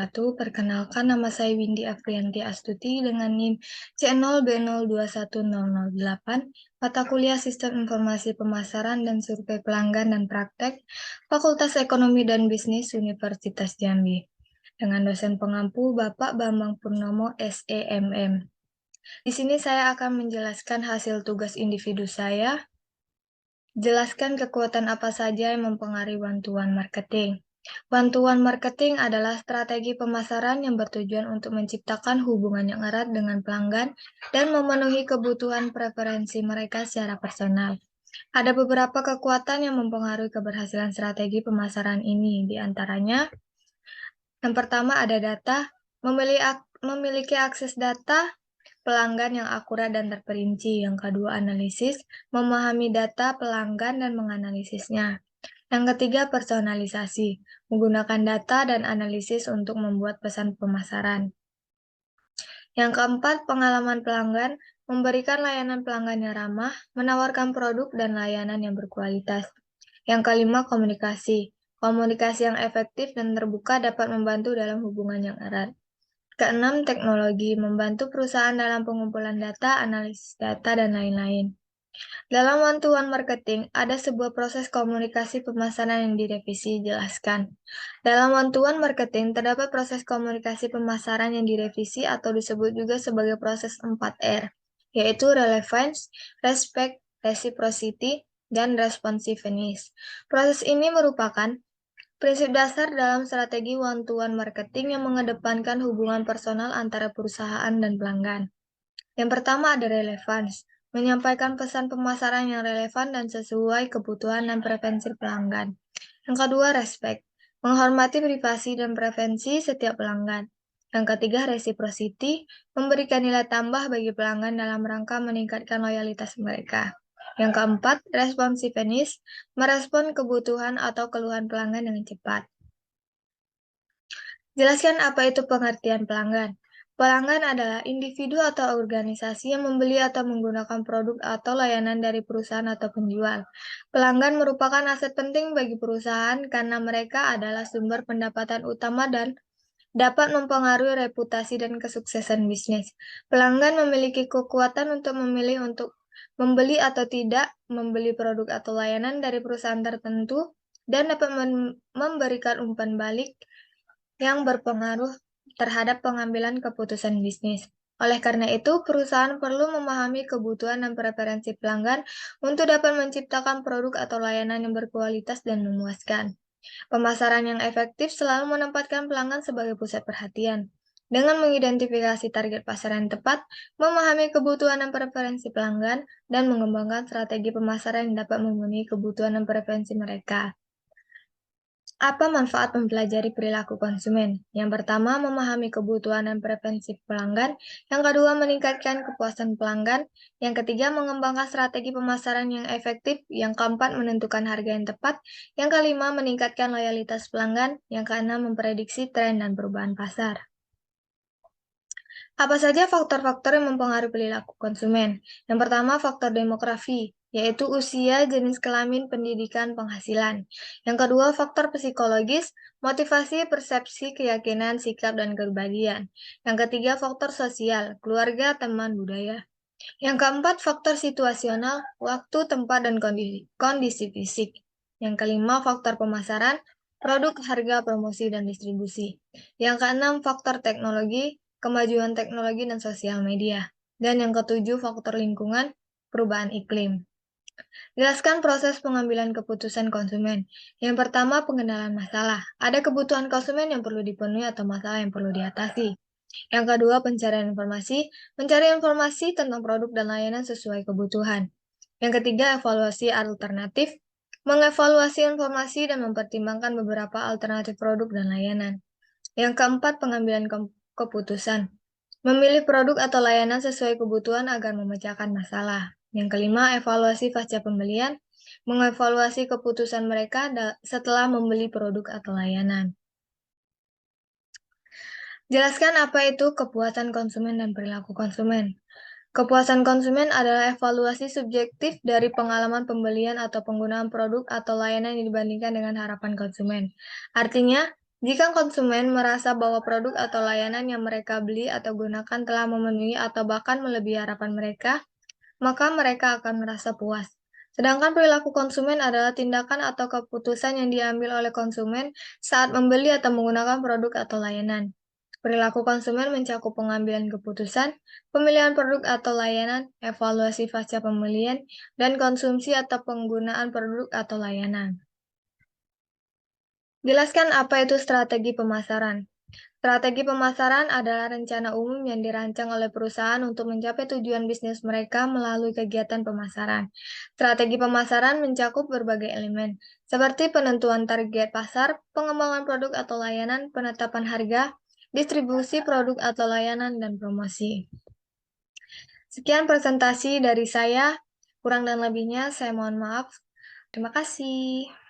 wabarakatuh. Perkenalkan, nama saya Windy Afrianti Astuti dengan NIM C0B021008, mata kuliah Sistem Informasi Pemasaran dan Survei Pelanggan dan Praktek, Fakultas Ekonomi dan Bisnis Universitas Jambi. Dengan dosen pengampu Bapak Bambang Purnomo, SEMM. Di sini saya akan menjelaskan hasil tugas individu saya. Jelaskan kekuatan apa saja yang mempengaruhi bantuan marketing. Bantuan marketing adalah strategi pemasaran yang bertujuan untuk menciptakan hubungan yang erat dengan pelanggan dan memenuhi kebutuhan preferensi mereka secara personal. Ada beberapa kekuatan yang mempengaruhi keberhasilan strategi pemasaran ini, di antaranya yang pertama ada data, memiliki akses data pelanggan yang akurat dan terperinci. Yang kedua, analisis, memahami data pelanggan dan menganalisisnya. Yang ketiga, personalisasi, menggunakan data dan analisis untuk membuat pesan pemasaran. Yang keempat, pengalaman pelanggan, memberikan layanan pelanggan yang ramah, menawarkan produk dan layanan yang berkualitas. Yang kelima, komunikasi. Komunikasi yang efektif dan terbuka dapat membantu dalam hubungan yang erat. Keenam, teknologi, membantu perusahaan dalam pengumpulan data, analisis data, dan lain-lain. Dalam bantuan marketing, ada sebuah proses komunikasi pemasaran yang direvisi. Jelaskan. Dalam bantuan marketing, terdapat proses komunikasi pemasaran yang direvisi atau disebut juga sebagai proses 4R, yaitu relevance, respect, reciprocity, dan responsiveness. Proses ini merupakan prinsip dasar dalam strategi bantuan marketing yang mengedepankan hubungan personal antara perusahaan dan pelanggan. Yang pertama ada relevance, menyampaikan pesan pemasaran yang relevan dan sesuai kebutuhan dan preferensi pelanggan. Yang kedua, respect, menghormati privasi dan preferensi setiap pelanggan. Yang ketiga, reciprocity, memberikan nilai tambah bagi pelanggan dalam rangka meningkatkan loyalitas mereka. Yang keempat, responsiveness, merespon kebutuhan atau keluhan pelanggan dengan cepat. Jelaskan apa itu pengertian pelanggan. Pelanggan adalah individu atau organisasi yang membeli atau menggunakan produk atau layanan dari perusahaan atau penjual. Pelanggan merupakan aset penting bagi perusahaan karena mereka adalah sumber pendapatan utama dan dapat mempengaruhi reputasi dan kesuksesan bisnis. Pelanggan memiliki kekuatan untuk memilih untuk membeli atau tidak membeli produk atau layanan dari perusahaan tertentu dan dapat memberikan umpan balik yang berpengaruh terhadap pengambilan keputusan bisnis. Oleh karena itu, perusahaan perlu memahami kebutuhan dan preferensi pelanggan untuk dapat menciptakan produk atau layanan yang berkualitas dan memuaskan. Pemasaran yang efektif selalu menempatkan pelanggan sebagai pusat perhatian. Dengan mengidentifikasi target pasar yang tepat, memahami kebutuhan dan preferensi pelanggan, dan mengembangkan strategi pemasaran yang dapat memenuhi kebutuhan dan preferensi mereka. Apa manfaat mempelajari perilaku konsumen? Yang pertama, memahami kebutuhan dan preferensi pelanggan. Yang kedua, meningkatkan kepuasan pelanggan. Yang ketiga, mengembangkan strategi pemasaran yang efektif. Yang keempat, menentukan harga yang tepat. Yang kelima, meningkatkan loyalitas pelanggan. Yang keenam, memprediksi tren dan perubahan pasar. Apa saja faktor-faktor yang mempengaruhi perilaku konsumen? Yang pertama, faktor demografi, yaitu usia, jenis kelamin, pendidikan, penghasilan. Yang kedua, faktor psikologis, motivasi, persepsi, keyakinan, sikap, dan kepribadian. Yang ketiga, faktor sosial, keluarga, teman, budaya. Yang keempat, faktor situasional, waktu, tempat, dan kondisi fisik. Yang kelima, faktor pemasaran, produk, harga, promosi, dan distribusi. Yang keenam, faktor teknologi, kemajuan teknologi dan sosial media. Dan yang ketujuh, faktor lingkungan, perubahan iklim. Jelaskan proses pengambilan keputusan konsumen. Yang pertama, pengenalan masalah. Ada kebutuhan konsumen yang perlu dipenuhi atau masalah yang perlu diatasi. Yang kedua, pencarian informasi. Mencari informasi tentang produk dan layanan sesuai kebutuhan. Yang ketiga, evaluasi alternatif. Mengevaluasi informasi dan mempertimbangkan beberapa alternatif produk dan layanan. Yang keempat, pengambilan keputusan. Memilih produk atau layanan sesuai kebutuhan agar memecahkan masalah. Yang kelima, evaluasi pasca pembelian. Mengevaluasi keputusan mereka setelah membeli produk atau layanan. Jelaskan apa itu kepuasan konsumen dan perilaku konsumen. Kepuasan konsumen adalah evaluasi subjektif dari pengalaman pembelian atau penggunaan produk atau layanan yang dibandingkan dengan harapan konsumen. Artinya, Jika konsumen merasa bahwa produk atau layanan yang mereka beli atau gunakan telah memenuhi atau bahkan melebihi harapan mereka, maka mereka akan merasa puas. Sedangkan perilaku konsumen adalah tindakan atau keputusan yang diambil oleh konsumen saat membeli atau menggunakan produk atau layanan. Perilaku konsumen mencakup pengambilan keputusan, pemilihan produk atau layanan, evaluasi pasca pembelian, dan konsumsi atau penggunaan produk atau layanan. Jelaskan apa itu strategi pemasaran. Strategi pemasaran adalah rencana umum yang dirancang oleh perusahaan untuk mencapai tujuan bisnis mereka melalui kegiatan pemasaran. Strategi pemasaran mencakup berbagai elemen, seperti penentuan target pasar, pengembangan produk atau layanan, penetapan harga, distribusi produk atau layanan, dan promosi. Sekian presentasi dari saya, kurang dan lebihnya saya mohon maaf. Terima kasih.